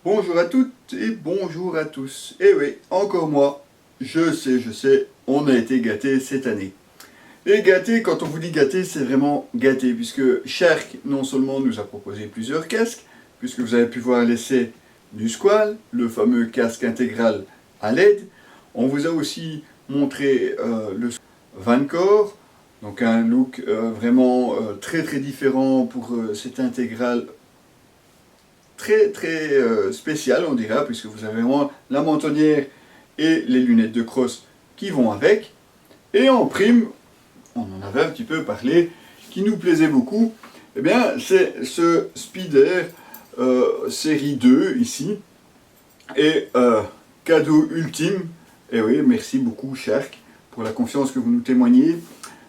Bonjour à toutes et bonjour à tous. Et oui, encore moi, je sais, on a été gâtés cette année. Et gâté, quand on vous dit gâté, c'est vraiment gâté, puisque Shark non seulement nous a proposé plusieurs casques, puisque vous avez pu voir l'essai du Squall, le fameux casque intégral à LED. On vous a aussi montré le Vancore, donc un look vraiment très différent pour cet intégral très spécial, on dira, puisque vous avez vraiment la mentonnière et les lunettes de crosse qui vont avec. Et en prime, on en avait un petit peu parlé, qui nous plaisait beaucoup, eh bien c'est ce Speeder série 2 ici. Et cadeau ultime, et oui, merci beaucoup Shark pour la confiance que vous nous témoignez,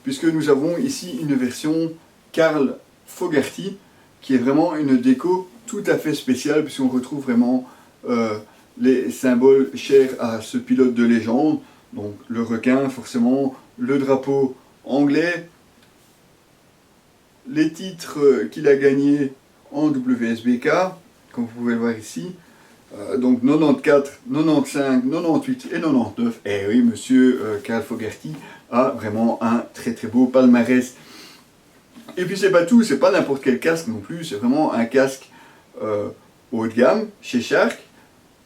puisque nous avons ici une version Carl Fogarty, qui est vraiment une déco tout à fait spéciale, puisqu'on retrouve vraiment les symboles chers à ce pilote de légende, donc le requin forcément, le drapeau anglais, les titres qu'il a gagnés en WSBK, comme vous pouvez le voir ici, donc 94, 95, 98 et 99. Et oui, monsieur Carl Fogarty a vraiment un très beau palmarès. Et puis c'est pas tout, c'est pas n'importe quel casque non plus, c'est vraiment un casque haut de gamme chez Shark.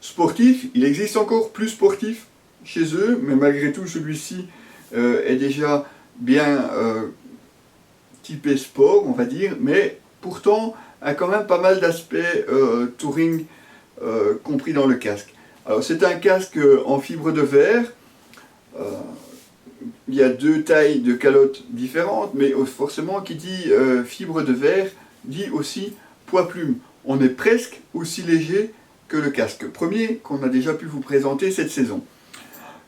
Sportif, il existe encore plus sportif chez eux, mais malgré tout celui-ci est déjà bien typé sport, on va dire, mais pourtant a quand même pas mal d'aspects touring compris dans le casque. Alors c'est un casque en fibre de verre. Il y a deux tailles de calottes différentes, mais forcément qui dit fibre de verre dit aussi poids plume. On est presque aussi léger que le casque premier qu'on a déjà pu vous présenter cette saison.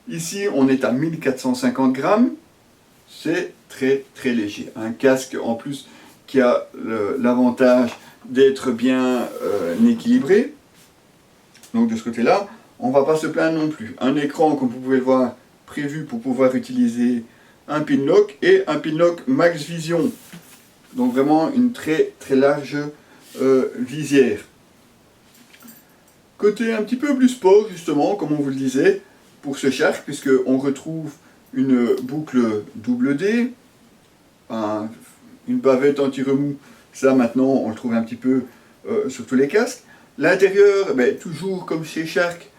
Ici on est à 1450 grammes, c'est très léger. Un casque en plus qui a l'avantage d'être bien équilibré. Donc de ce côté-là, on ne va pas se plaindre non plus. Un écran, comme vous pouvez le voir, prévu pour pouvoir utiliser un pin lock et un pin lock Max Vision. Donc vraiment une très large visière. Côté un petit peu plus sport, justement, comme on vous le disait, pour ce Shark, puisqu'on retrouve une boucle double D, une bavette anti-remous, ça maintenant on le trouve un petit peu sur tous les casques. L'intérieur, toujours comme chez Shark,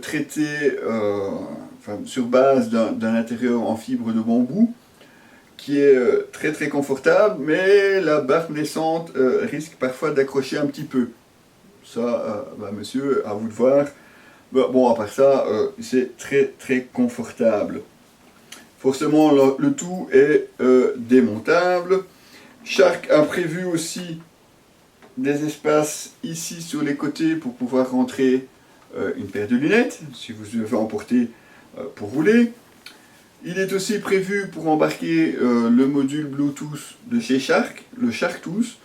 traité sur base d'un intérieur en fibre de bambou, qui est très confortable, mais la barre naissante risque parfois d'accrocher un petit peu. Ça, monsieur, à vous de voir. Bon, à part ça, c'est très confortable. Forcément, le tout est démontable. Shark a prévu aussi des espaces ici sur les côtés pour pouvoir rentrer une paire de lunettes, si vous devez emporter pour rouler. Il est aussi prévu pour embarquer le module Bluetooth de chez Shark, le SharkTooth.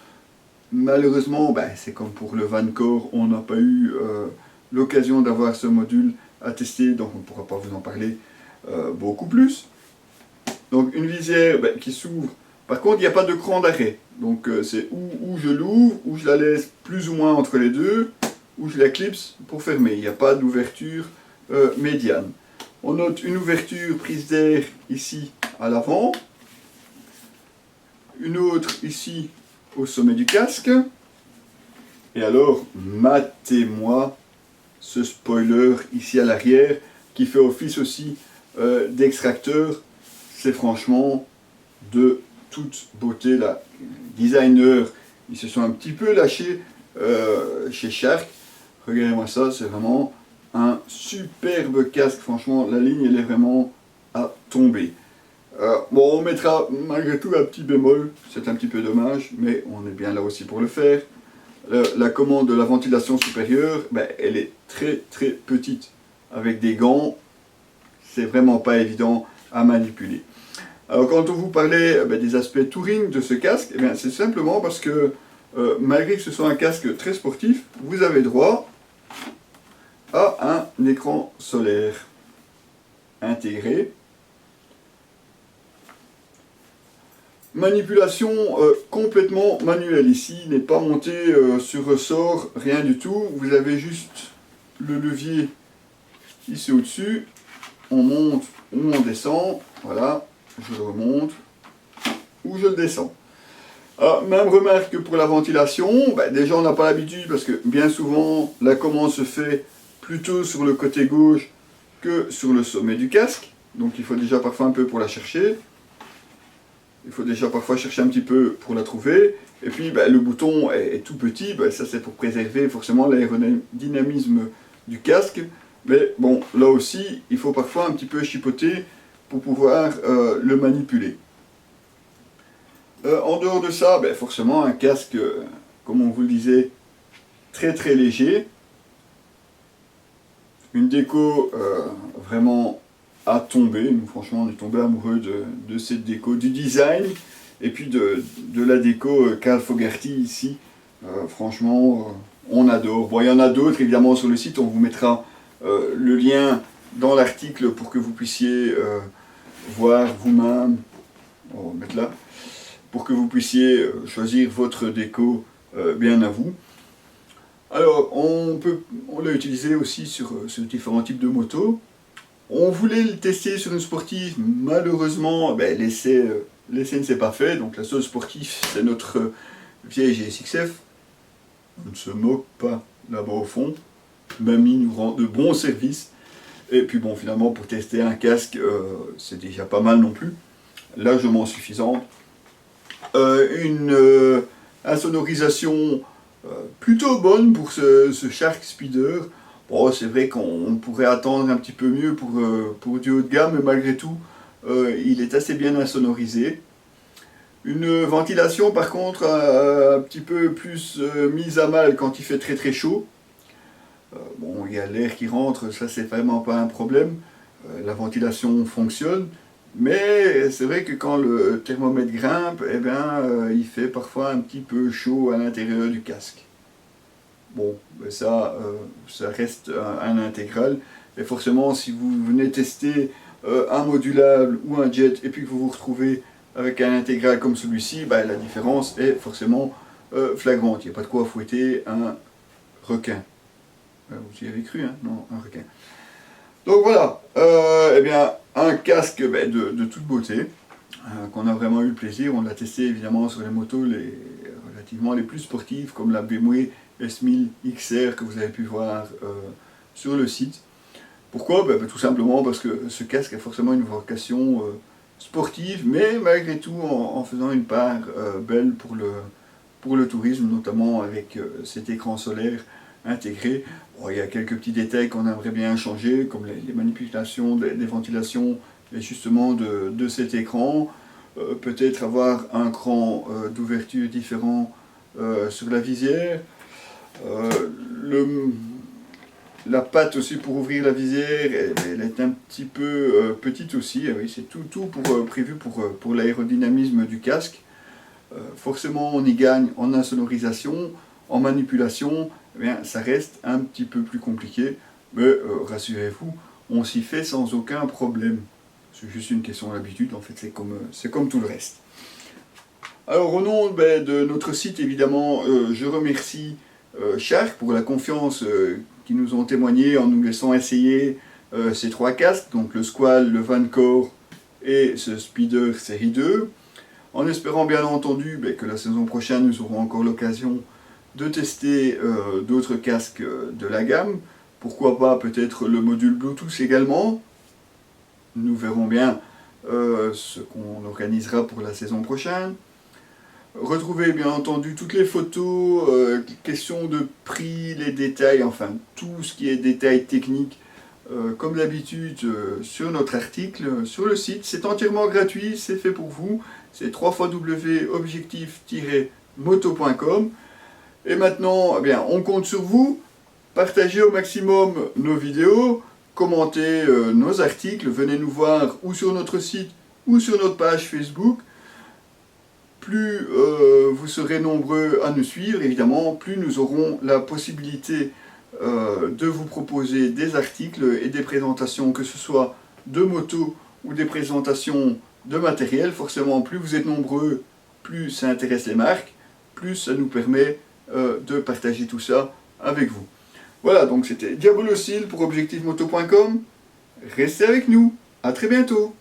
Malheureusement, c'est comme pour le Vancore, on n'a pas eu l'occasion d'avoir ce module à tester, donc on ne pourra pas vous en parler beaucoup plus. Donc une visière qui s'ouvre. Par contre, il n'y a pas de cran d'arrêt. Donc c'est où je l'ouvre, où je la laisse plus ou moins entre les deux, où je la clipse pour fermer. Il n'y a pas d'ouverture médiane. On note une ouverture prise d'air ici à l'avant. Une autre ici au sommet du casque. Et alors, matez-moi ce spoiler ici à l'arrière qui fait office aussi d'extracteur. C'est franchement de toute beauté. Là, designers, ils se sont un petit peu lâchés chez Shark. Regardez-moi ça, c'est vraiment un superbe casque. Franchement, la ligne, elle est vraiment à tomber. Bon, on mettra malgré tout un petit bémol. C'est un petit peu dommage, mais on est bien là aussi pour le faire. La commande de la ventilation supérieure, elle est très petite. Avec des gants, c'est vraiment pas évident à manipuler. Alors quand on vous parlait des aspects touring de ce casque, c'est simplement parce que malgré que ce soit un casque très sportif, vous avez droit à un écran solaire intégré. Manipulation complètement manuelle ici, n'est pas monté sur ressort, rien du tout. Vous avez juste le levier ici au-dessus. On monte ou on descend. Voilà, je le remonte ou je le descends. Même remarque que pour la ventilation, déjà on n'a pas l'habitude parce que bien souvent la commande se fait plutôt sur le côté gauche que sur le sommet du casque. Donc il faut déjà parfois un peu pour la chercher. Il faut déjà parfois chercher un petit peu pour la trouver. Et puis le bouton est tout petit, ça c'est pour préserver forcément l'aérodynamisme du casque. Mais bon, là aussi, il faut parfois un petit peu chipoter pour pouvoir le manipuler. En dehors de ça, forcément un casque, comme on vous le disait, très très léger. Une déco vraiment à tomber. Nous, franchement, on est tombé amoureux de cette déco, du design et puis de la déco Carl Fogarty ici. Franchement, on adore. Bon, il y en a d'autres évidemment sur le site, on vous mettra le lien dans l'article pour que vous puissiez voir vous-même. On va mettre là. Pour que vous puissiez choisir votre déco bien à vous. Alors, on l'a utilisé aussi sur différents types de motos. On voulait le tester sur une sportive, malheureusement, l'essai ne s'est pas fait, donc la seule sportive, c'est notre vieille GSXF. On ne se moque pas là-bas au fond. Mamie nous rend de bons services. Et puis bon, finalement, pour tester un casque, c'est déjà pas mal non plus. Largement suffisante. Une insonorisation plutôt bonne pour ce Shark Speeder. Bon, c'est vrai qu'on pourrait attendre un petit peu mieux pour du haut de gamme, mais malgré tout, il est assez bien insonorisé. Une ventilation, par contre, un petit peu plus mise à mal quand il fait très très chaud. Bon, il y a l'air qui rentre, ça c'est vraiment pas un problème. La ventilation fonctionne. Mais c'est vrai que quand le thermomètre grimpe, il fait parfois un petit peu chaud à l'intérieur du casque. Bon, ça reste un intégral. Et forcément, si vous venez tester un modulable ou un jet et puis que vous vous retrouvez avec un intégral comme celui-ci, la différence est forcément flagrante. Il n'y a pas de quoi fouetter un requin. Vous y avez cru, hein? Non, un requin. Donc voilà, un casque de toute beauté, qu'on a vraiment eu le plaisir. On l'a testé évidemment sur les motos relativement les plus sportives, comme la BMW S1000 XR que vous avez pu voir sur le site. Pourquoi? Tout simplement parce que ce casque a forcément une vocation sportive, mais malgré tout en faisant une part belle pour le tourisme, notamment avec cet écran solaire intégré. Bon, il y a quelques petits détails qu'on aimerait bien changer, comme les manipulations des ventilations et justement de cet écran. Peut-être avoir un cran d'ouverture différent sur la visière. La patte aussi pour ouvrir la visière, elle est un petit peu petite aussi. Oui, c'est tout prévu pour l'aérodynamisme du casque. Forcément, on y gagne en insonorisation, en manipulation. Ça reste un petit peu plus compliqué, mais rassurez-vous, on s'y fait sans aucun problème. C'est juste une question d'habitude, en fait, c'est comme tout le reste. Alors, au nom de notre site, évidemment, je remercie Shark pour la confiance qu'ils nous ont témoigné en nous laissant essayer ces trois casques, donc le Squall, le Vancore et ce Speeder série 2, en espérant bien entendu que la saison prochaine, nous aurons encore l'occasion de tester d'autres casques de la gamme. Pourquoi pas peut-être le module Bluetooth également. Nous verrons bien ce qu'on organisera pour la saison prochaine. Retrouvez bien entendu toutes les photos, questions de prix, les détails, enfin tout ce qui est détails techniques, comme d'habitude sur notre article, sur le site. C'est entièrement gratuit, c'est fait pour vous. C'est www.objectif-moto.com. Et maintenant, on compte sur vous. Partagez au maximum nos vidéos, commentez nos articles, venez nous voir ou sur notre site ou sur notre page Facebook. Plus vous serez nombreux à nous suivre, évidemment, plus nous aurons la possibilité de vous proposer des articles et des présentations, que ce soit de motos ou des présentations de matériel. Forcément, plus vous êtes nombreux, plus ça intéresse les marques, plus ça nous permet de partager tout ça avec vous. Voilà, donc c'était Diabolocile pour objectivemoto.com. Restez avec nous, à très bientôt.